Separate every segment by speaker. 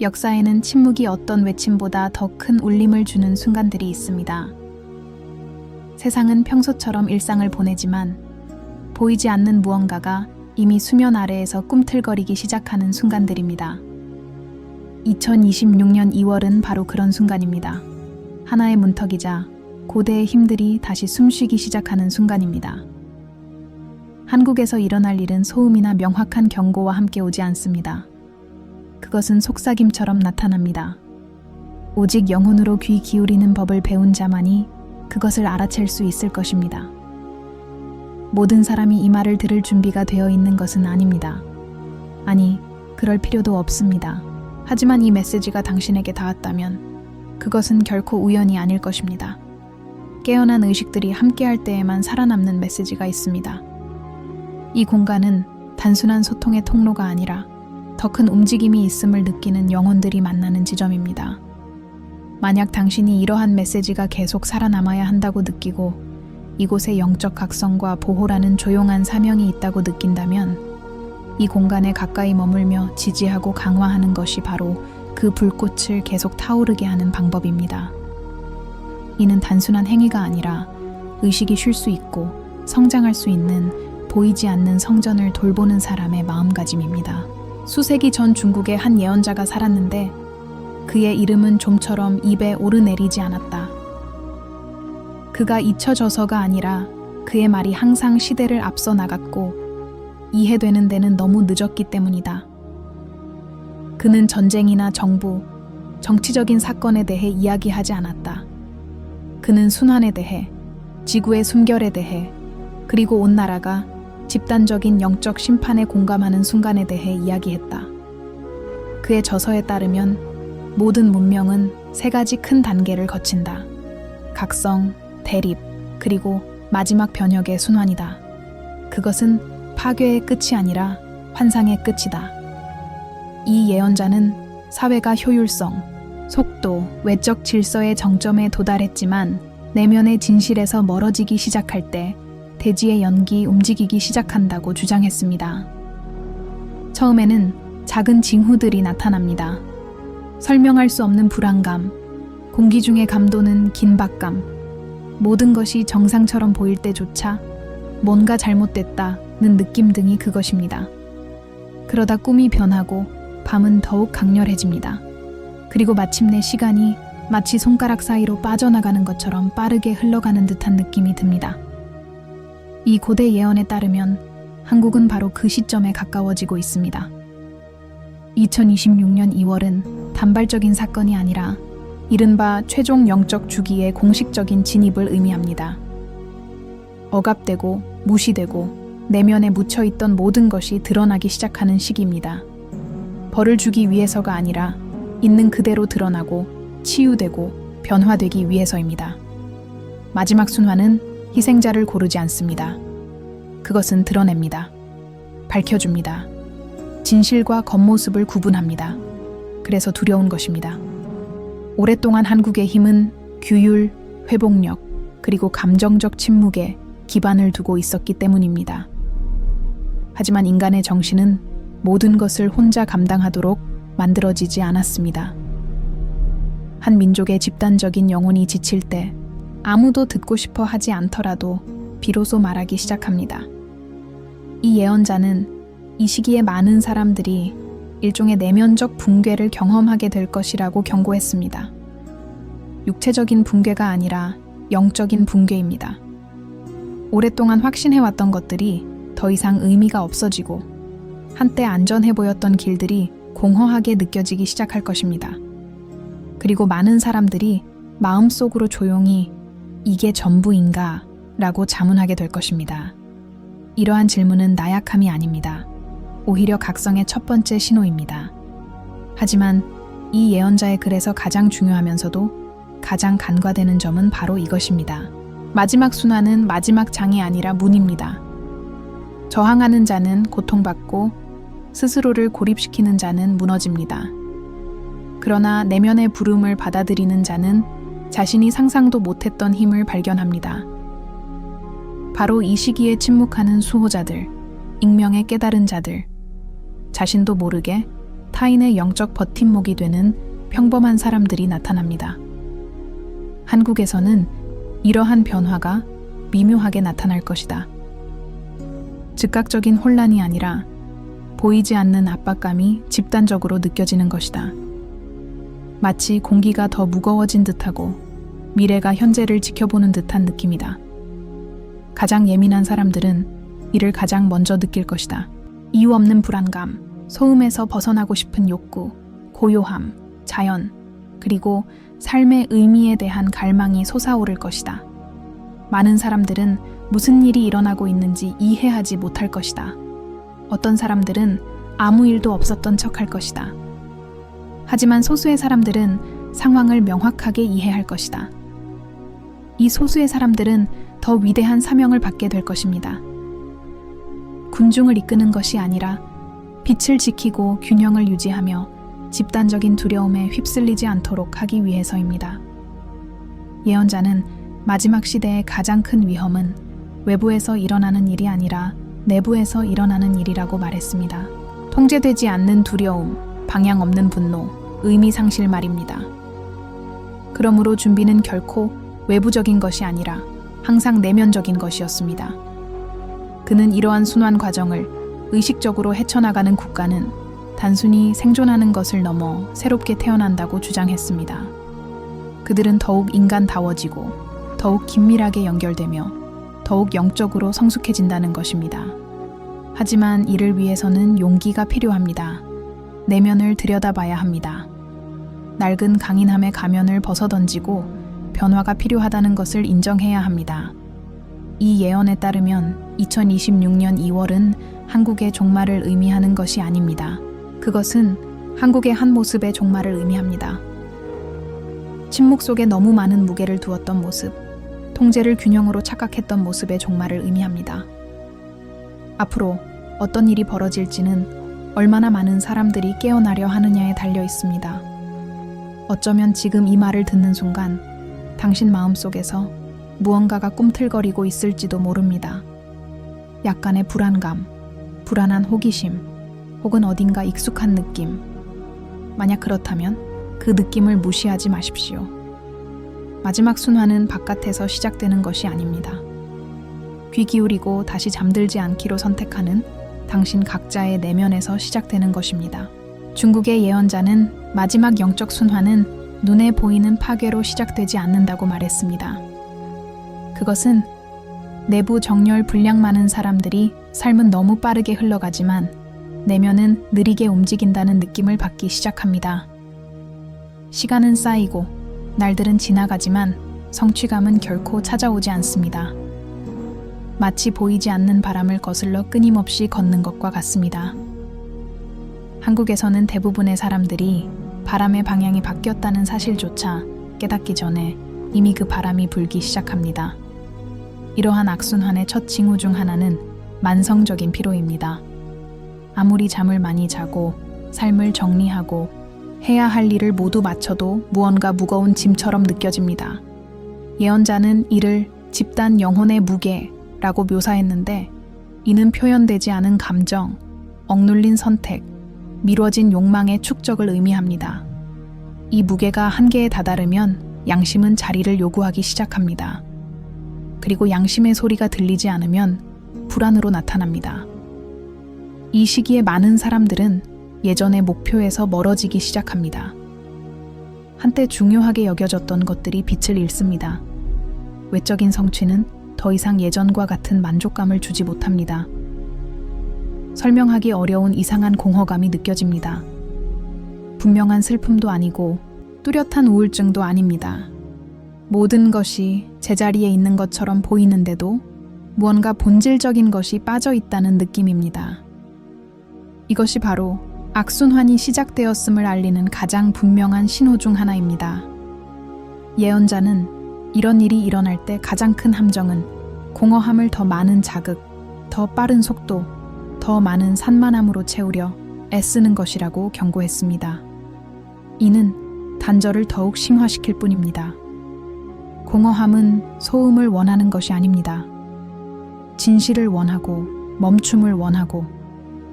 Speaker 1: 역사에는 침묵이 어떤 외침보다 더 큰 울림을 주는 순간들이 있습니다. 세상은 평소처럼 일상을 보내지만 보이지 않는 무언가가 이미 수면 아래에서 꿈틀거리기 시작하는 순간들입니다. 2026년 2월은 바로 그런 순간입니다. 하나의 문턱이자 고대의 힘들이 다시 숨쉬기 시작하는 순간입니다. 한국에서 일어날 일은 소음이나 명확한 경고와 함께 오지 않습니다. 그것은 속삭임처럼 나타납니다. 오직 영혼으로 귀 기울이는 법을 배운 자만이 그것을 알아챌 수 있을 것입니다. 모든 사람이 이 말을 들을 준비가 되어 있는 것은 아닙니다. 아니, 그럴 필요도 없습니다. 하지만 이 메시지가 당신에게 닿았다면 그것은 결코 우연이 아닐 것입니다. 깨어난 의식들이 함께할 때에만 살아남는 메시지가 있습니다. 이 공간은 단순한 소통의 통로가 아니라 더 큰 움직임이 있음을 느끼는 영혼들이 만나는 지점입니다. 만약 당신이 이러한 메시지가 계속 살아남아야 한다고 느끼고 이곳에 영적 각성과 보호라는 조용한 사명이 있다고 느낀다면 이 공간에 가까이 머물며 지지하고 강화하는 것이 바로 그 불꽃을 계속 타오르게 하는 방법입니다. 이는 단순한 행위가 아니라 의식이 쉴 수 있고 성장할 수 있는 보이지 않는 성전을 돌보는 사람의 마음가짐입니다. 수세기 전 중국의 한 예언자가 살았는데 그의 이름은 좀처럼 입에 오르내리지 않았다. 그가 잊혀져서가 아니라 그의 말이 항상 시대를 앞서 나갔고 이해되는 데는 너무 늦었기 때문이다. 그는 전쟁이나 정부, 정치적인 사건에 대해 이야기하지 않았다. 그는 순환에 대해, 지구의 숨결에 대해, 그리고 온 나라가 집단적인 영적 심판에 공감하는 순간에 대해 이야기했다. 그의 저서에 따르면 모든 문명은 세 가지 큰 단계를 거친다. 각성, 대립, 그리고 마지막 변혁의 순환이다. 그것은 파괴의 끝이 아니라 환상의 끝이다. 이 예언자는 사회가 효율성, 속도, 외적 질서의 정점에 도달했지만 내면의 진실에서 멀어지기 시작할 때 대지의 연기 움직이기 시작한다고 주장했습니다. 처음에는 작은 징후들이 나타납니다. 설명할 수 없는 불안감, 공기 중에 감도는 긴박감, 모든 것이 정상처럼 보일 때조차 뭔가 잘못됐다는 느낌 등이 그것입니다. 그러다 꿈이 변하고 밤은 더욱 강렬해집니다. 그리고 마침내 시간이 마치 손가락 사이로 빠져나가는 것처럼 빠르게 흘러가는 듯한 느낌이 듭니다. 이 고대 예언에 따르면 한국은 바로 그 시점에 가까워지고 있습니다. 2026년 2월은 단발적인 사건이 아니라 이른바 최종 영적 주기의 공식적인 진입을 의미합니다. 억압되고 무시되고 내면에 묻혀있던 모든 것이 드러나기 시작하는 시기입니다. 벌을 주기 위해서가 아니라 있는 그대로 드러나고 치유되고 변화되기 위해서입니다. 마지막 순환은 희생자를 고르지 않습니다. 그것은 드러냅니다. 밝혀줍니다. 진실과 겉모습을 구분합니다. 그래서 두려운 것입니다. 오랫동안 한국의 힘은 규율, 회복력, 그리고 감정적 침묵에 기반을 두고 있었기 때문입니다. 하지만 인간의 정신은 모든 것을 혼자 감당하도록 만들어지지 않았습니다. 한 민족의 집단적인 영혼이 지칠 때 아무도 듣고 싶어 하지 않더라도 비로소 말하기 시작합니다. 이 예언자는 이 시기에 많은 사람들이 일종의 내면적 붕괴를 경험하게 될 것이라고 경고했습니다. 육체적인 붕괴가 아니라 영적인 붕괴입니다. 오랫동안 확신해왔던 것들이 더 이상 의미가 없어지고 한때 안전해 보였던 길들이 공허하게 느껴지기 시작할 것입니다. 그리고 많은 사람들이 마음속으로 조용히 이게 전부인가? 라고 자문하게 될 것입니다. 이러한 질문은 나약함이 아닙니다. 오히려 각성의 첫 번째 신호입니다. 하지만 이 예언자의 글에서 가장 중요하면서도 가장 간과되는 점은 바로 이것입니다. 마지막 순환은 마지막 장이 아니라 문입니다. 저항하는 자는 고통받고 스스로를 고립시키는 자는 무너집니다. 그러나 내면의 부름을 받아들이는 자는 자신이 상상도 못했던 힘을 발견합니다. 바로 이 시기에 침묵하는 수호자들, 익명의 깨달은 자들, 자신도 모르게 타인의 영적 버팀목이 되는 평범한 사람들이 나타납니다. 한국에서는 이러한 변화가 미묘하게 나타날 것이다. 즉각적인 혼란이 아니라 보이지 않는 압박감이 집단적으로 느껴지는 것이다. 마치 공기가 더 무거워진 듯하고 미래가 현재를 지켜보는 듯한 느낌이다. 가장 예민한 사람들은 이를 가장 먼저 느낄 것이다. 이유 없는 불안감, 소음에서 벗어나고 싶은 욕구, 고요함, 자연, 그리고 삶의 의미에 대한 갈망이 솟아오를 것이다. 많은 사람들은 무슨 일이 일어나고 있는지 이해하지 못할 것이다. 어떤 사람들은 아무 일도 없었던 척할 것이다. 하지만 소수의 사람들은 상황을 명확하게 이해할 것이다. 이 소수의 사람들은 더 위대한 사명을 받게 될 것입니다. 군중을 이끄는 것이 아니라 빛을 지키고 균형을 유지하며 집단적인 두려움에 휩쓸리지 않도록 하기 위해서입니다. 예언자는 마지막 시대의 가장 큰 위험은 외부에서 일어나는 일이 아니라 내부에서 일어나는 일이라고 말했습니다. 통제되지 않는 두려움, 방향 없는 분노, 의미 상실 말입니다. 그러므로 준비는 결코 외부적인 것이 아니라 항상 내면적인 것이었습니다. 그는 이러한 순환 과정을 의식적으로 헤쳐나가는 국가는 단순히 생존하는 것을 넘어 새롭게 태어난다고 주장했습니다. 그들은 더욱 인간다워지고 더욱 긴밀하게 연결되며 더욱 영적으로 성숙해진다는 것입니다. 하지만 이를 위해서는 용기가 필요합니다. 내면을 들여다봐야 합니다. 낡은 강인함의 가면을 벗어던지고 변화가 필요하다는 것을 인정해야 합니다. 이 예언에 따르면 2026년 2월은 한국의 종말을 의미하는 것이 아닙니다. 그것은 한국의 한 모습의 종말을 의미합니다. 침묵 속에 너무 많은 무게를 두었던 모습, 통제를 균형으로 착각했던 모습의 종말을 의미합니다. 앞으로 어떤 일이 벌어질지는 얼마나 많은 사람들이 깨어나려 하느냐에 달려 있습니다. 어쩌면 지금 이 말을 듣는 순간 당신 마음속에서 무언가가 꿈틀거리고 있을지도 모릅니다. 약간의 불안감, 불안한 호기심, 혹은 어딘가 익숙한 느낌. 만약 그렇다면 그 느낌을 무시하지 마십시오. 마지막 순환은 바깥에서 시작되는 것이 아닙니다. 귀 기울이고 다시 잠들지 않기로 선택하는 당신 각자의 내면에서 시작되는 것입니다. 중국의 예언자는 마지막 영적 순환은 눈에 보이는 파괴로 시작되지 않는다고 말했습니다. 그것은 내부 정렬 불량 많은 사람들이 삶은 너무 빠르게 흘러가지만 내면은 느리게 움직인다는 느낌을 받기 시작합니다. 시간은 쌓이고 날들은 지나가지만 성취감은 결코 찾아오지 않습니다. 마치 보이지 않는 바람을 거슬러 끊임없이 걷는 것과 같습니다. 한국에서는 대부분의 사람들이 바람의 방향이 바뀌었다는 사실조차 깨닫기 전에 이미 그 바람이 불기 시작합니다. 이러한 악순환의 첫 징후 중 하나는 만성적인 피로입니다. 아무리 잠을 많이 자고 삶을 정리하고 해야 할 일을 모두 마쳐도 무언가 무거운 짐처럼 느껴집니다. 예언자는 이를 집단 영혼의 무게라고 묘사했는데 이는 표현되지 않은 감정, 억눌린 선택, 미뤄진 욕망의 축적을 의미합니다. 이 무게가 한계에 다다르면 양심은 자리를 요구하기 시작합니다. 그리고 양심의 소리가 들리지 않으면 불안으로 나타납니다. 이 시기에 많은 사람들은 예전의 목표에서 멀어지기 시작합니다. 한때 중요하게 여겨졌던 것들이 빛을 잃습니다. 외적인 성취는 더 이상 예전과 같은 만족감을 주지 못합니다. 설명하기 어려운 이상한 공허감이 느껴집니다. 분명한 슬픔도 아니고 뚜렷한 우울증도 아닙니다. 모든 것이 제자리에 있는 것처럼 보이는데도 무언가 본질적인 것이 빠져 있다는 느낌입니다. 이것이 바로 악순환이 시작되었음을 알리는 가장 분명한 신호 중 하나입니다. 예언자는 이런 일이 일어날 때 가장 큰 함정은 공허함을 더 많은 자극, 더 빠른 속도, 더 많은 산만함으로 채우려 애쓰는 것이라고 경고했습니다. 이는 단절을 더욱 심화시킬 뿐입니다. 공허함은 소음을 원하는 것이 아닙니다. 진실을 원하고 멈춤을 원하고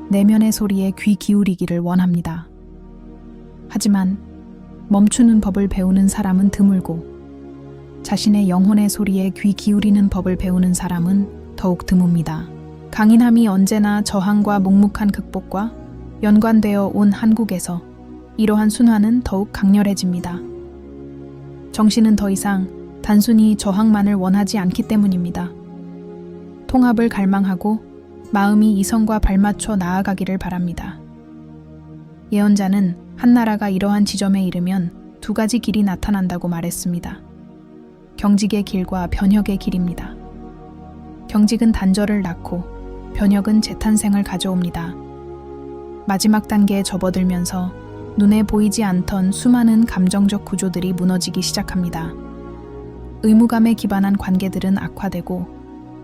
Speaker 1: 내면의 소리에 귀 기울이기를 원합니다. 하지만 멈추는 법을 배우는 사람은 드물고 자신의 영혼의 소리에 귀 기울이는 법을 배우는 사람은 더욱 드뭅니다. 강인함이 언제나 저항과 묵묵한 극복과 연관되어 온 한국에서 이러한 순환은 더욱 강렬해집니다. 정신은 더 이상 단순히 저항만을 원하지 않기 때문입니다. 통합을 갈망하고 마음이 이성과 발맞춰 나아가기를 바랍니다. 예언자는 한 나라가 이러한 지점에 이르면 두 가지 길이 나타난다고 말했습니다. 경직의 길과 변혁의 길입니다. 경직은 단절을 낳고 변혁은 재탄생을 가져옵니다. 마지막 단계에 접어들면서 눈에 보이지 않던 수많은 감정적 구조들이 무너지기 시작합니다. 의무감에 기반한 관계들은 악화되고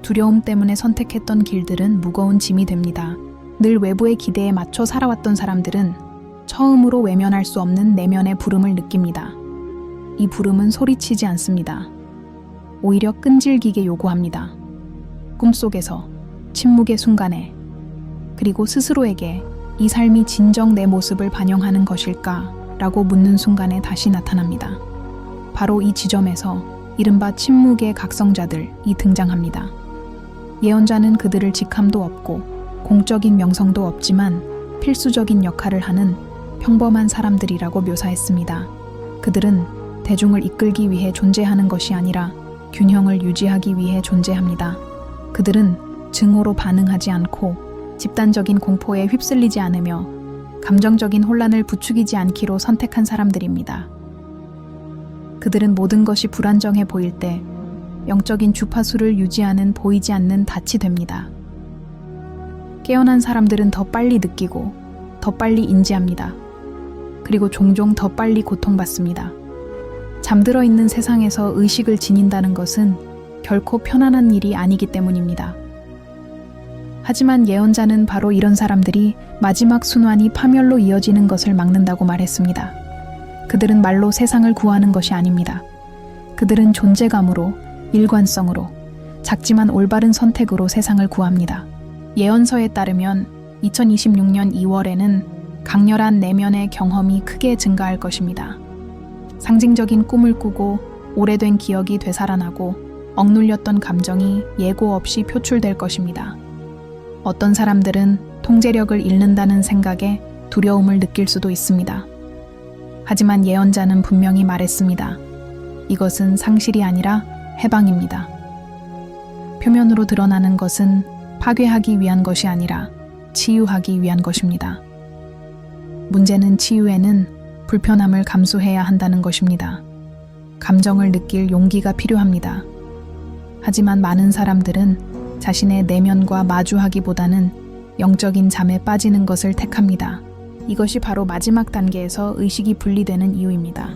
Speaker 1: 두려움 때문에 선택했던 길들은 무거운 짐이 됩니다. 늘 외부의 기대에 맞춰 살아왔던 사람들은 처음으로 외면할 수 없는 내면의 부름을 느낍니다. 이 부름은 소리치지 않습니다. 오히려 끈질기게 요구합니다. 꿈속에서, 침묵의 순간에, 그리고 스스로에게 이 삶이 진정 내 모습을 반영하는 것일까? 라고 묻는 순간에 다시 나타납니다. 바로 이 지점에서 이른바 침묵의 각성자들이 등장합니다. 예언자는 그들을 직함도 없고 공적인 명성도 없지만 필수적인 역할을 하는 평범한 사람들이라고 묘사했습니다. 그들은 대중을 이끌기 위해 존재하는 것이 아니라 균형을 유지하기 위해 존재합니다. 그들은 증오로 반응하지 않고 집단적인 공포에 휩쓸리지 않으며 감정적인 혼란을 부추기지 않기로 선택한 사람들입니다. 그들은 모든 것이 불안정해 보일 때 영적인 주파수를 유지하는 보이지 않는 닻이 됩니다. 깨어난 사람들은 더 빨리 느끼고 더 빨리 인지합니다. 그리고 종종 더 빨리 고통받습니다. 잠들어 있는 세상에서 의식을 지닌다는 것은 결코 편안한 일이 아니기 때문입니다. 하지만 예언자는 바로 이런 사람들이 마지막 순환이 파멸로 이어지는 것을 막는다고 말했습니다. 그들은 말로 세상을 구하는 것이 아닙니다. 그들은 존재감으로, 일관성으로, 작지만 올바른 선택으로 세상을 구합니다. 예언서에 따르면 2026년 2월에는 강렬한 내면의 경험이 크게 증가할 것입니다. 상징적인 꿈을 꾸고 오래된 기억이 되살아나고 억눌렸던 감정이 예고 없이 표출될 것입니다. 어떤 사람들은 통제력을 잃는다는 생각에 두려움을 느낄 수도 있습니다. 하지만 예언자는 분명히 말했습니다. 이것은 상실이 아니라 해방입니다. 표면으로 드러나는 것은 파괴하기 위한 것이 아니라 치유하기 위한 것입니다. 문제는 치유에는 불편함을 감수해야 한다는 것입니다. 감정을 느낄 용기가 필요합니다. 하지만 많은 사람들은 자신의 내면과 마주하기보다는 영적인 잠에 빠지는 것을 택합니다. 이것이 바로 마지막 단계에서 의식이 분리되는 이유입니다.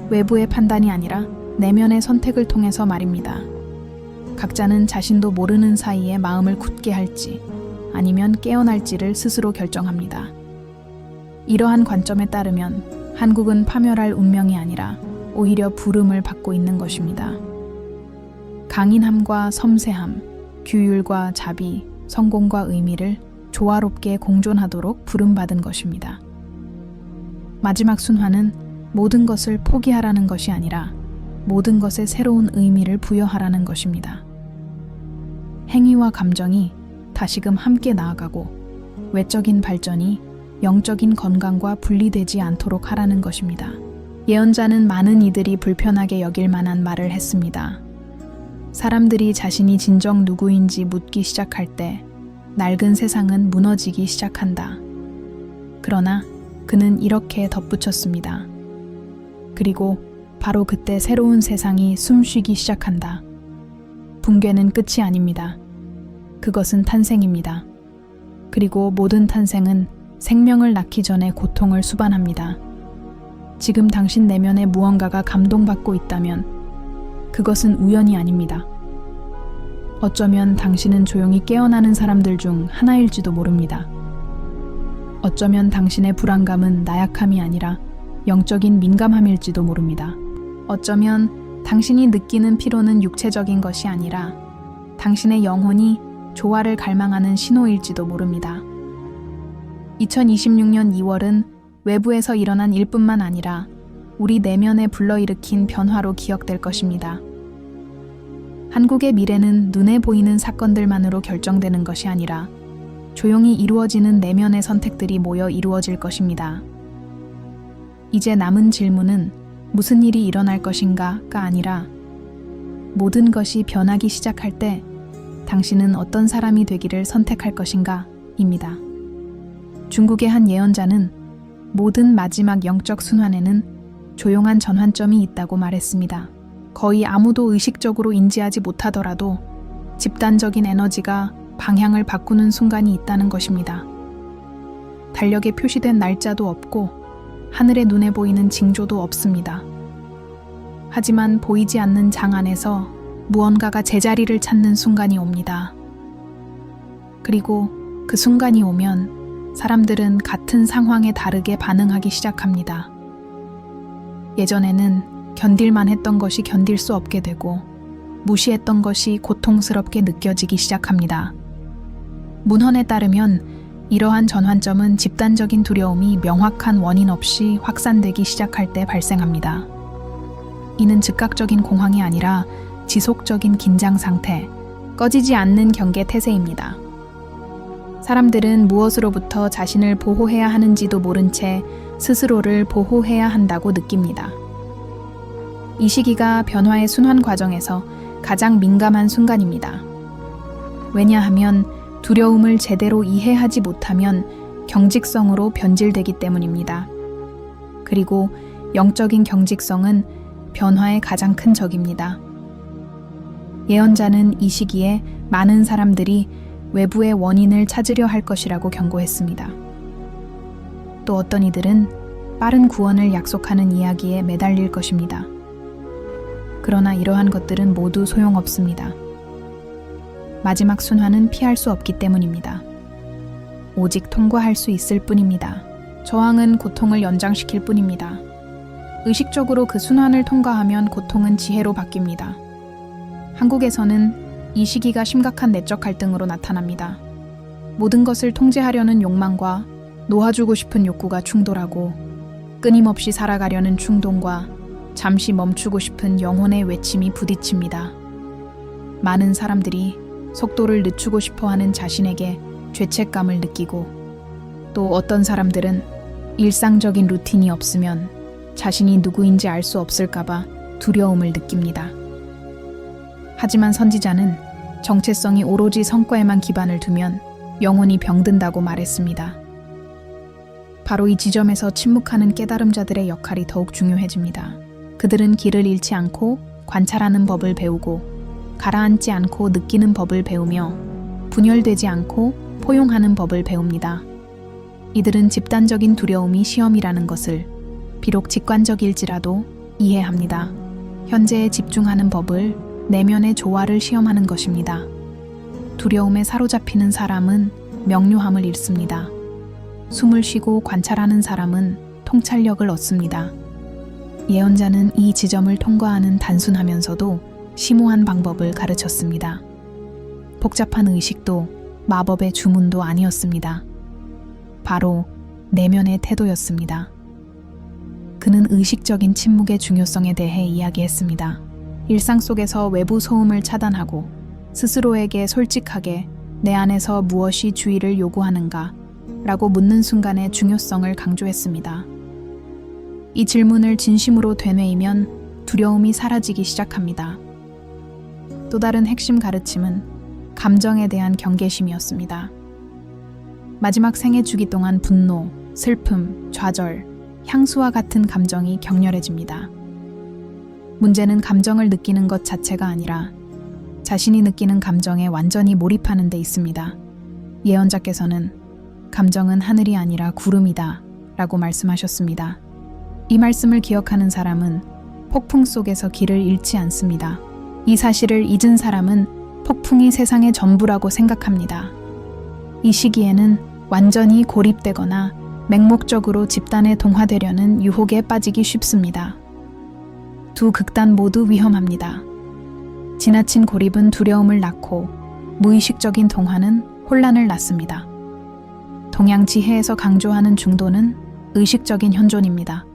Speaker 1: 외부의 판단이 아니라 내면의 선택을 통해서 말입니다. 각자는 자신도 모르는 사이에 마음을 굳게 할지 아니면 깨어날지를 스스로 결정합니다. 이러한 관점에 따르면 한국은 파멸할 운명이 아니라 오히려 부름을 받고 있는 것입니다. 강인함과 섬세함, 규율과 자비, 성공과 의미를 조화롭게 공존하도록 부름받은 것입니다. 마지막 순환은 모든 것을 포기하라는 것이 아니라 모든 것에 새로운 의미를 부여하라는 것입니다. 행위와 감정이 다시금 함께 나아가고 외적인 발전이 영적인 건강과 분리되지 않도록 하라는 것입니다. 예언자는 많은 이들이 불편하게 여길 만한 말을 했습니다. 사람들이 자신이 진정 누구인지 묻기 시작할 때 낡은 세상은 무너지기 시작한다. 그러나 그는 이렇게 덧붙였습니다. 그리고 바로 그때 새로운 세상이 숨쉬기 시작한다. 붕괴는 끝이 아닙니다. 그것은 탄생입니다. 그리고 모든 탄생은 생명을 낳기 전에 고통을 수반합니다. 지금 당신 내면에 무언가가 감동받고 있다면 그것은 우연이 아닙니다. 어쩌면 당신은 조용히 깨어나는 사람들 중 하나일지도 모릅니다. 어쩌면 당신의 불안감은 나약함이 아니라 영적인 민감함일지도 모릅니다. 어쩌면 당신이 느끼는 피로는 육체적인 것이 아니라 당신의 영혼이 조화를 갈망하는 신호일지도 모릅니다. 2026년 2월은 외부에서 일어난 일뿐만 아니라 우리 내면에 불러일으킨 변화로 기억될 것입니다. 한국의 미래는 눈에 보이는 사건들만으로 결정되는 것이 아니라 조용히 이루어지는 내면의 선택들이 모여 이루어질 것입니다. 이제 남은 질문은 무슨 일이 일어날 것인가가 아니라 모든 것이 변하기 시작할 때 당신은 어떤 사람이 되기를 선택할 것인가 입니다. 중국의 한 예언자는 모든 마지막 영적 순환에는 조용한 전환점이 있다고 말했습니다. 거의 아무도 의식적으로 인지하지 못하더라도 집단적인 에너지가 방향을 바꾸는 순간이 있다는 것입니다. 달력에 표시된 날짜도 없고 하늘의 눈에 보이는 징조도 없습니다. 하지만 보이지 않는 장 안에서 무언가가 제자리를 찾는 순간이 옵니다. 그리고 그 순간이 오면 사람들은 같은 상황에 다르게 반응하기 시작합니다. 예전에는 견딜만 했던 것이 견딜 수 없게 되고 무시했던 것이 고통스럽게 느껴지기 시작합니다. 문헌에 따르면 이러한 전환점은 집단적인 두려움이 명확한 원인 없이 확산되기 시작할 때 발생합니다. 이는 즉각적인 공황이 아니라 지속적인 긴장 상태, 꺼지지 않는 경계 태세입니다. 사람들은 무엇으로부터 자신을 보호해야 하는지도 모른 채 스스로를 보호해야 한다고 느낍니다. 이 시기가 변화의 순환 과정에서 가장 민감한 순간입니다. 왜냐하면 두려움을 제대로 이해하지 못하면 경직성으로 변질되기 때문입니다. 그리고 영적인 경직성은 변화의 가장 큰 적입니다. 예언자는 이 시기에 많은 사람들이 외부의 원인을 찾으려 할 것이라고 경고했습니다. 또 어떤 이들은 빠른 구원을 약속하는 이야기에 매달릴 것입니다. 그러나 이러한 것들은 모두 소용없습니다. 마지막 순환은 피할 수 없기 때문입니다. 오직 통과할 수 있을 뿐입니다. 저항은 고통을 연장시킬 뿐입니다. 의식적으로 그 순환을 통과하면 고통은 지혜로 바뀝니다. 한국에서는 이 시기가 심각한 내적 갈등으로 나타납니다. 모든 것을 통제하려는 욕망과 놓아주고 싶은 욕구가 충돌하고 끊임없이 살아가려는 충동과 잠시 멈추고 싶은 영혼의 외침이 부딪힙니다. 많은 사람들이 속도를 늦추고 싶어하는 자신에게 죄책감을 느끼고 또 어떤 사람들은 일상적인 루틴이 없으면 자신이 누구인지 알 수 없을까봐 두려움을 느낍니다. 하지만 선지자는 정체성이 오로지 성과에만 기반을 두면 영혼이 병든다고 말했습니다. 바로 이 지점에서 침묵하는 깨달음자들의 역할이 더욱 중요해집니다. 그들은 길을 잃지 않고 관찰하는 법을 배우고 가라앉지 않고 느끼는 법을 배우며 분열되지 않고 포용하는 법을 배웁니다. 이들은 집단적인 두려움이 시험이라는 것을 비록 직관적일지라도 이해합니다. 현재에 집중하는 법을 내면의 조화를 시험하는 것입니다. 두려움에 사로잡히는 사람은 명료함을 잃습니다. 숨을 쉬고 관찰하는 사람은 통찰력을 얻습니다. 예언자는 이 지점을 통과하는 단순하면서도 심오한 방법을 가르쳤습니다. 복잡한 의식도 마법의 주문도 아니었습니다. 바로 내면의 태도였습니다. 그는 의식적인 침묵의 중요성에 대해 이야기했습니다. 일상 속에서 외부 소음을 차단하고 스스로에게 솔직하게 내 안에서 무엇이 주의를 요구하는가 라고 묻는 순간의 중요성을 강조했습니다. 이 질문을 진심으로 되뇌이면 두려움이 사라지기 시작합니다. 또 다른 핵심 가르침은 감정에 대한 경계심이었습니다. 마지막 생애 주기 동안 분노, 슬픔, 좌절, 향수와 같은 감정이 격렬해집니다. 문제는 감정을 느끼는 것 자체가 아니라 자신이 느끼는 감정에 완전히 몰입하는 데 있습니다. 예언자께서는 감정은 하늘이 아니라 구름이다 라고 말씀하셨습니다. 이 말씀을 기억하는 사람은 폭풍 속에서 길을 잃지 않습니다. 이 사실을 잊은 사람은 폭풍이 세상의 전부라고 생각합니다. 이 시기에는 완전히 고립되거나 맹목적으로 집단에 동화되려는 유혹에 빠지기 쉽습니다. 두 극단 모두 위험합니다. 지나친 고립은 두려움을 낳고 무의식적인 동화는 혼란을 낳습니다. 동양 지혜에서 강조하는 중도는 의식적인 현존입니다.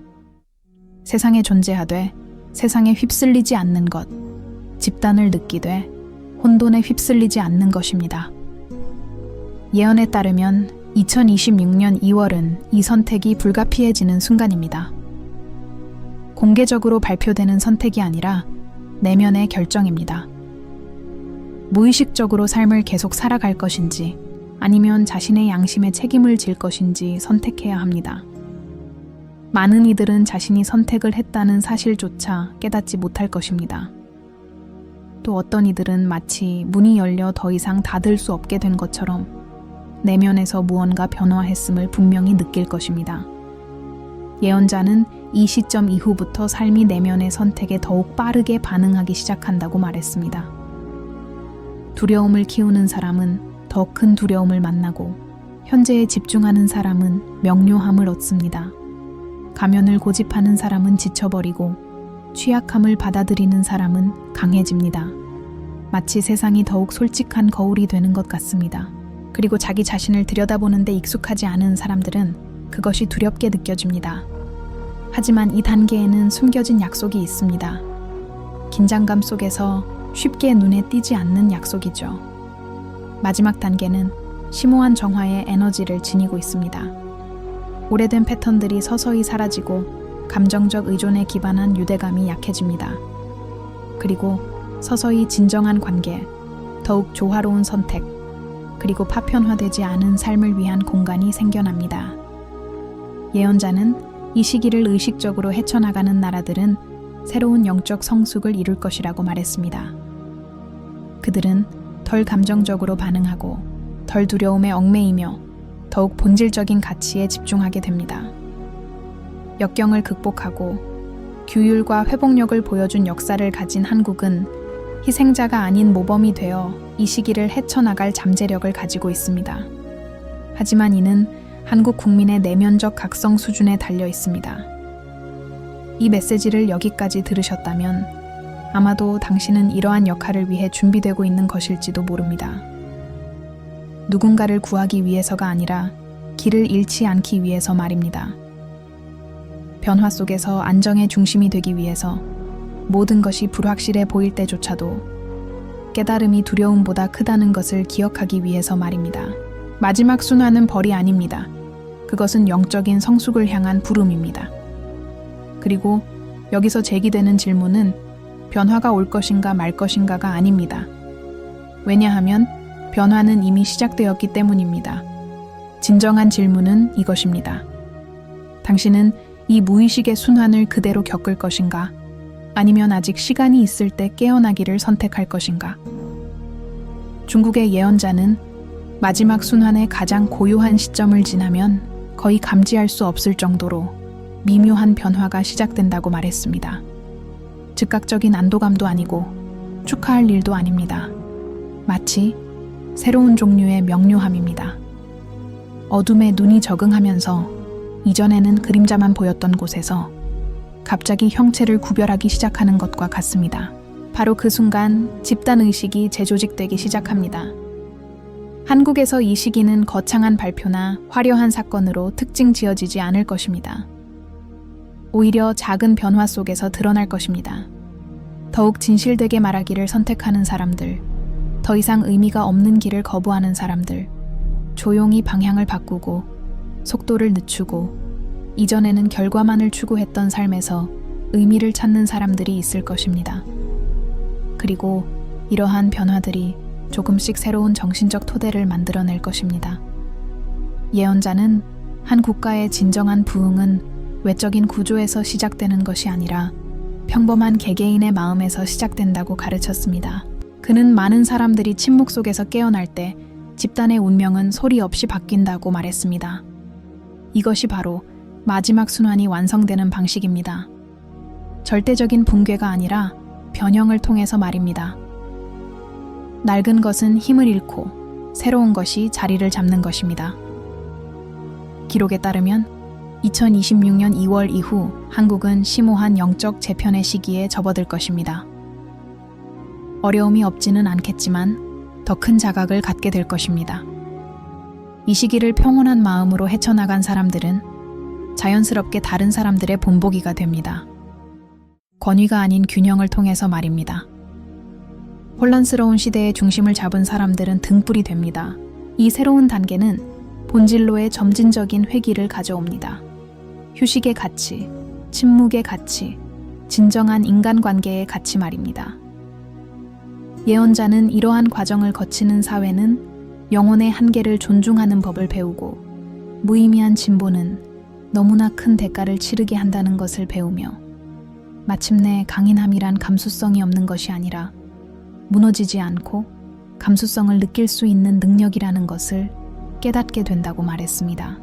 Speaker 1: 세상에 존재하되 세상에 휩쓸리지 않는 것, 집단을 느끼되 혼돈에 휩쓸리지 않는 것입니다. 예언에 따르면 2026년 2월은 이 선택이 불가피해지는 순간입니다. 공개적으로 발표되는 선택이 아니라 내면의 결정입니다. 무의식적으로 삶을 계속 살아갈 것인지 아니면 자신의 양심에 책임을 질 것인지 선택해야 합니다. 많은 이들은 자신이 선택을 했다는 사실조차 깨닫지 못할 것입니다. 또 어떤 이들은 마치 문이 열려 더 이상 닫을 수 없게 된 것처럼 내면에서 무언가 변화했음을 분명히 느낄 것입니다. 예언자는 이 시점 이후부터 삶이 내면의 선택에 더욱 빠르게 반응하기 시작한다고 말했습니다. 두려움을 키우는 사람은 더 큰 두려움을 만나고 현재에 집중하는 사람은 명료함을 얻습니다. 가면을 고집하는 사람은 지쳐버리고 취약함을 받아들이는 사람은 강해집니다. 마치 세상이 더욱 솔직한 거울이 되는 것 같습니다. 그리고 자기 자신을 들여다보는데 익숙하지 않은 사람들은 그것이 두렵게 느껴집니다. 하지만 이 단계에는 숨겨진 약속이 있습니다. 긴장감 속에서 쉽게 눈에 띄지 않는 약속이죠. 마지막 단계는 심오한 정화의 에너지를 지니고 있습니다. 오래된 패턴들이 서서히 사라지고 감정적 의존에 기반한 유대감이 약해집니다. 그리고 서서히 진정한 관계, 더욱 조화로운 선택, 그리고 파편화되지 않은 삶을 위한 공간이 생겨납니다. 예언자는 이 시기를 의식적으로 헤쳐나가는 나라들은 새로운 영적 성숙을 이룰 것이라고 말했습니다. 그들은 덜 감정적으로 반응하고 덜 두려움에 얽매이며 더욱 본질적인 가치에 집중하게 됩니다. 역경을 극복하고 규율과 회복력을 보여준 역사를 가진 한국은 희생자가 아닌 모범이 되어 이 시기를 헤쳐나갈 잠재력을 가지고 있습니다. 하지만 이는 한국 국민의 내면적 각성 수준에 달려 있습니다. 이 메시지를 여기까지 들으셨다면 아마도 당신은 이러한 역할을 위해 준비되고 있는 것일지도 모릅니다. 누군가를 구하기 위해서가 아니라 길을 잃지 않기 위해서 말입니다. 변화 속에서 안정의 중심이 되기 위해서 모든 것이 불확실해 보일 때조차도 깨달음이 두려움보다 크다는 것을 기억하기 위해서 말입니다. 마지막 순환은 벌이 아닙니다. 그것은 영적인 성숙을 향한 부름입니다. 그리고 여기서 제기되는 질문은 변화가 올 것인가 말 것인가가 아닙니다. 왜냐하면 변화는 이미 시작되었기 때문입니다. 진정한 질문은 이것입니다. 당신은 이 무의식의 순환을 그대로 겪을 것인가? 아니면 아직 시간이 있을 때 깨어나기를 선택할 것인가? 중국의 예언자는 마지막 순환의 가장 고요한 시점을 지나면 거의 감지할 수 없을 정도로 미묘한 변화가 시작된다고 말했습니다. 즉각적인 안도감도 아니고 축하할 일도 아닙니다. 마치 새로운 종류의 명료함입니다. 어둠에 눈이 적응하면서 이전에는 그림자만 보였던 곳에서 갑자기 형체를 구별하기 시작하는 것과 같습니다. 바로 그 순간 집단의식이 재조직되기 시작합니다. 한국에서 이 시기는 거창한 발표나 화려한 사건으로 특징 지어지지 않을 것입니다. 오히려 작은 변화 속에서 드러날 것입니다. 더욱 진실되게 말하기를 선택하는 사람들, 더 이상 의미가 없는 길을 거부하는 사람들, 조용히 방향을 바꾸고 속도를 늦추고 이전에는 결과만을 추구했던 삶에서 의미를 찾는 사람들이 있을 것입니다. 그리고 이러한 변화들이 조금씩 새로운 정신적 토대를 만들어낼 것입니다. 예언자는 한 국가의 진정한 부흥은 외적인 구조에서 시작되는 것이 아니라 평범한 개개인의 마음에서 시작된다고 가르쳤습니다. 그는 많은 사람들이 침묵 속에서 깨어날 때 집단의 운명은 소리 없이 바뀐다고 말했습니다. 이것이 바로 마지막 순환이 완성되는 방식입니다. 절대적인 붕괴가 아니라 변형을 통해서 말입니다. 낡은 것은 힘을 잃고 새로운 것이 자리를 잡는 것입니다. 기록에 따르면 2026년 2월 이후 한국은 심오한 영적 재편의 시기에 접어들 것입니다. 어려움이 없지는 않겠지만 더 큰 자각을 갖게 될 것입니다. 이 시기를 평온한 마음으로 헤쳐나간 사람들은 자연스럽게 다른 사람들의 본보기가 됩니다. 권위가 아닌 균형을 통해서 말입니다. 혼란스러운 시대의 중심을 잡은 사람들은 등불이 됩니다. 이 새로운 단계는 본질로의 점진적인 회귀를 가져옵니다. 휴식의 가치, 침묵의 가치, 진정한 인간관계의 가치 말입니다. 예언자는 이러한 과정을 거치는 사회는 영혼의 한계를 존중하는 법을 배우고 무의미한 진보는 너무나 큰 대가를 치르게 한다는 것을 배우며 마침내 강인함이란 감수성이 없는 것이 아니라 무너지지 않고 감수성을 느낄 수 있는 능력이라는 것을 깨닫게 된다고 말했습니다.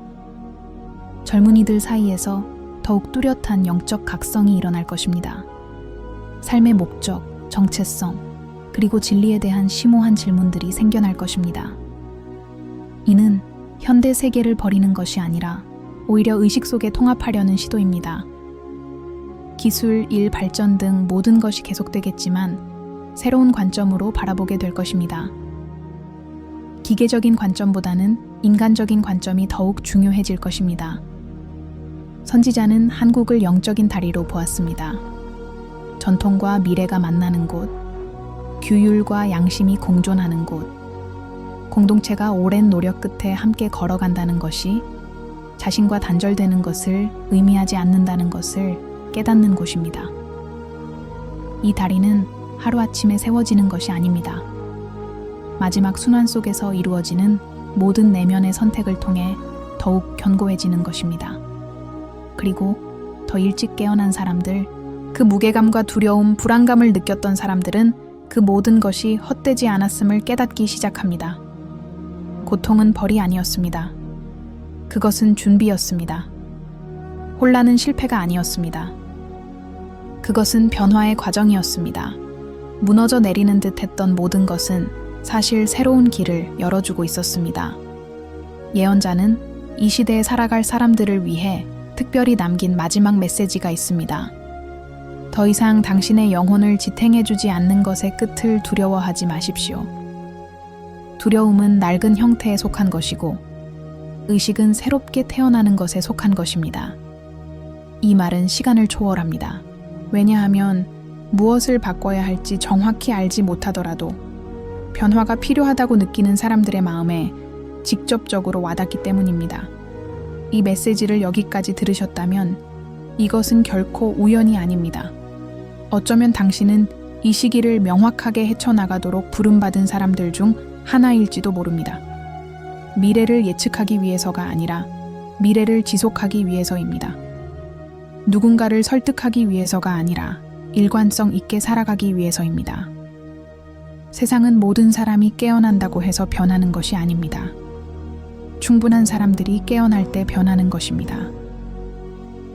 Speaker 1: 젊은이들 사이에서 더욱 뚜렷한 영적 각성이 일어날 것입니다. 삶의 목적, 정체성, 그리고 진리에 대한 심오한 질문들이 생겨날 것입니다. 이는 현대 세계를 버리는 것이 아니라 오히려 의식 속에 통합하려는 시도입니다. 기술, 일, 발전 등 모든 것이 계속되겠지만 새로운 관점으로 바라보게 될 것입니다. 기계적인 관점보다는 인간적인 관점이 더욱 중요해질 것입니다. 선지자는 한국을 영적인 다리로 보았습니다. 전통과 미래가 만나는 곳, 규율과 양심이 공존하는 곳, 공동체가 오랜 노력 끝에 함께 걸어간다는 것이 자신과 단절되는 것을 의미하지 않는다는 것을 깨닫는 곳입니다. 이 다리는 하루아침에 세워지는 것이 아닙니다. 마지막 순환 속에서 이루어지는 모든 내면의 선택을 통해 더욱 견고해지는 것입니다. 그리고 더 일찍 깨어난 사람들, 그 무게감과 두려움, 불안감을 느꼈던 사람들은 그 모든 것이 헛되지 않았음을 깨닫기 시작합니다. 고통은 벌이 아니었습니다. 그것은 준비였습니다. 혼란은 실패가 아니었습니다. 그것은 변화의 과정이었습니다. 무너져 내리는 듯 했던 모든 것은 사실 새로운 길을 열어주고 있었습니다. 예언자는 이 시대에 살아갈 사람들을 위해 특별히 남긴 마지막 메시지가 있습니다. 더 이상 당신의 영혼을 지탱해주지 않는 것의 끝을 두려워하지 마십시오. 두려움은 낡은 형태에 속한 것이고 의식은 새롭게 태어나는 것에 속한 것입니다. 이 말은 시간을 초월합니다. 왜냐하면 무엇을 바꿔야 할지 정확히 알지 못하더라도 변화가 필요하다고 느끼는 사람들의 마음에 직접적으로 와닿기 때문입니다. 이 메시지를 여기까지 들으셨다면 이것은 결코 우연이 아닙니다. 어쩌면 당신은 이 시기를 명확하게 헤쳐나가도록 부름받은 사람들 중 하나일지도 모릅니다. 미래를 예측하기 위해서가 아니라 미래를 지속하기 위해서입니다. 누군가를 설득하기 위해서가 아니라 일관성 있게 살아가기 위해서입니다. 세상은 모든 사람이 깨어난다고 해서 변하는 것이 아닙니다. 충분한 사람들이 깨어날 때 변하는 것입니다.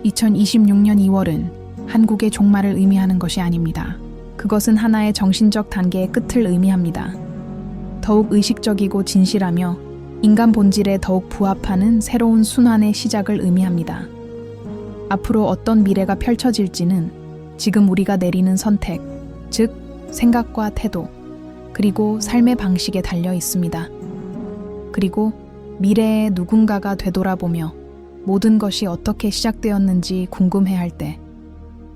Speaker 1: 2026년 2월은 한국의 종말을 의미하는 것이 아닙니다. 그것은 하나의 정신적 단계의 끝을 의미합니다. 더욱 의식적이고 진실하며 인간 본질에 더욱 부합하는 새로운 순환의 시작을 의미합니다. 앞으로 어떤 미래가 펼쳐질지는 지금 우리가 내리는 선택, 즉 생각과 태도, 그리고 삶의 방식에 달려 있습니다. 그리고 미래의 누군가가 되돌아보며 모든 것이 어떻게 시작되었는지 궁금해할 때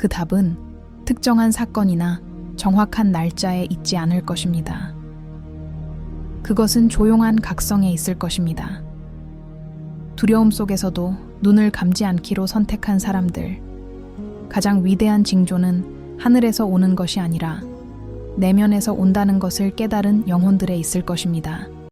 Speaker 1: 그 답은 특정한 사건이나 정확한 날짜에 있지 않을 것입니다. 그것은 조용한 각성에 있을 것입니다. 두려움 속에서도 눈을 감지 않기로 선택한 사람들, 가장 위대한 징조는 하늘에서 오는 것이 아니라 내면에서 온다는 것을 깨달은 영혼들에 있을 것입니다.